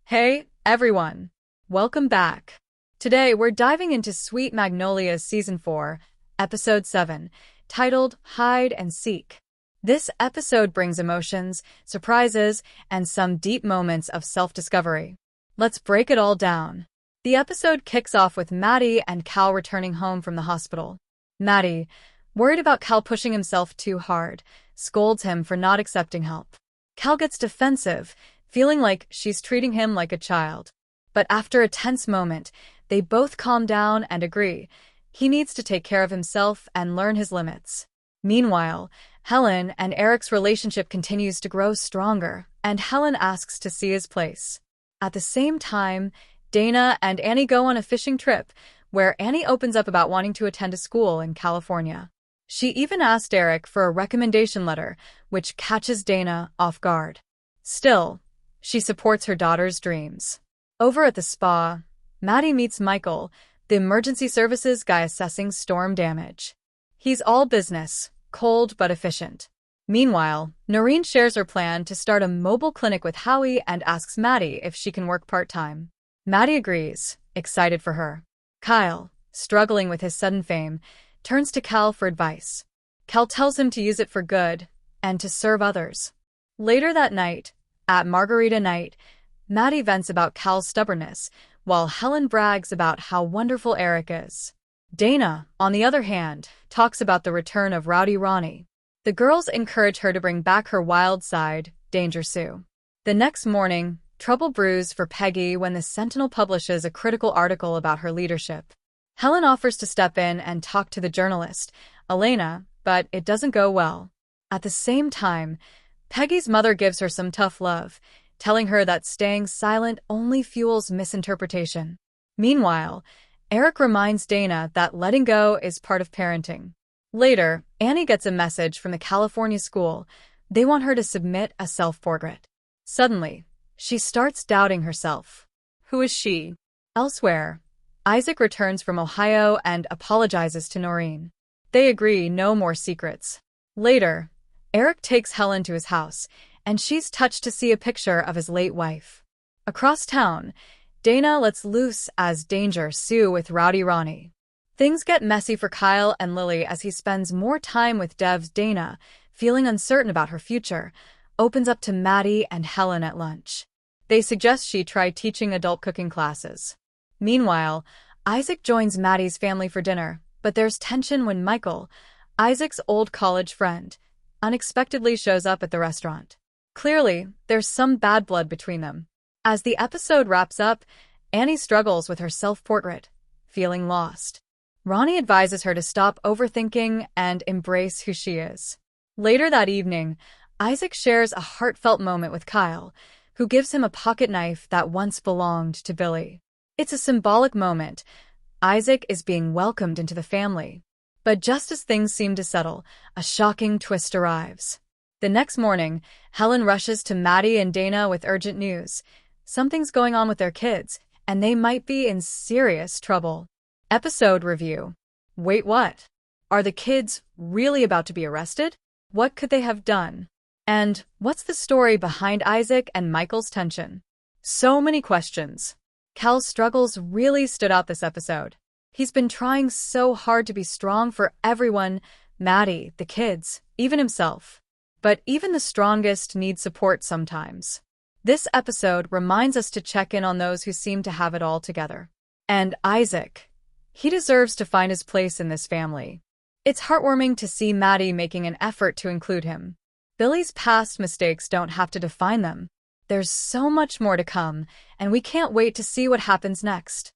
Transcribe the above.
Hey, everyone! Welcome back. Today, we're diving into Sweet Magnolias Season 4, Episode 7, titled Hide and Seek. This episode brings emotions, surprises, and some deep moments of self-discovery. Let's break it all down. The episode kicks off with Maddie and Cal returning home from the hospital. Maddie, worried about Cal pushing himself too hard, scolds him for not accepting help. Cal gets defensive, feeling like she's treating him like a child. But after a tense moment, they both calm down and agree. He needs to take care of himself and learn his limits. Meanwhile, Helen and Eric's relationship continues to grow stronger, and Helen asks to see his place. At the same time, Dana and Annie go on a fishing trip, where Annie opens up about wanting to attend a school in California. She even asked Eric for a recommendation letter, which catches Dana off guard. Still, she supports her daughter's dreams. Over at the spa, Maddie meets Michael, the emergency services guy assessing storm damage. He's all business, cold but efficient. Meanwhile, Noreen shares her plan to start a mobile clinic with Howie and asks Maddie if she can work part-time. Maddie agrees, excited for her. Kyle, struggling with his sudden fame, turns to Cal for advice. Cal tells him to use it for good and to serve others. Later that night, at Margarita Night, Maddie vents about Cal's stubbornness, while Helen brags about how wonderful Eric is. Dana, on the other hand, talks about the return of Rowdy Ronnie. The girls encourage her to bring back her wild side, Danger Sue. The next morning, trouble brews for Peggy when the Sentinel publishes a critical article about her leadership. Helen offers to step in and talk to the journalist, Elena, but it doesn't go well. At the same time, Peggy's mother gives her some tough love, telling her that staying silent only fuels misinterpretation. Meanwhile, Eric reminds Dana that letting go is part of parenting. Later, Annie gets a message from the California school. They want her to submit a self-portrait. Suddenly, she starts doubting herself. Who is she? Elsewhere, Isaac returns from Ohio and apologizes to Noreen. They agree no more secrets. Later, Eric takes Helen to his house, and she's touched to see a picture of his late wife. Across town, Dana lets loose as Danger Sue with Rowdy Ronnie. Things get messy for Kyle and Lily as he spends more time with Dev's Dana, feeling uncertain about her future, opens up to Maddie and Helen at lunch. They suggest she try teaching adult cooking classes. Meanwhile, Isaac joins Maddie's family for dinner, but there's tension when Michael, Isaac's old college friend, unexpectedly shows up at the restaurant. Clearly, there's some bad blood between them. As the episode wraps up, Annie struggles with her self-portrait, feeling lost. Ronnie advises her to stop overthinking and embrace who she is. Later that evening, Isaac shares a heartfelt moment with Kyle, who gives him a pocket knife that once belonged to Billy. It's a symbolic moment. Isaac is being welcomed into the family. But just as things seem to settle, a shocking twist arrives. The next morning, Helen rushes to Maddie and Dana with urgent news. Something's going on with their kids, and they might be in serious trouble. Episode review. Wait, what? Are the kids really about to be arrested? What could they have done? And what's the story behind Isaac and Michael's tension? So many questions. Cal's struggles really stood out this episode. He's been trying so hard to be strong for everyone, Maddie, the kids, even himself. But even the strongest need support sometimes. This episode reminds us to check in on those who seem to have it all together. And Isaac. He deserves to find his place in this family. It's heartwarming to see Maddie making an effort to include him. Billy's past mistakes don't have to define them. There's so much more to come, and we can't wait to see what happens next.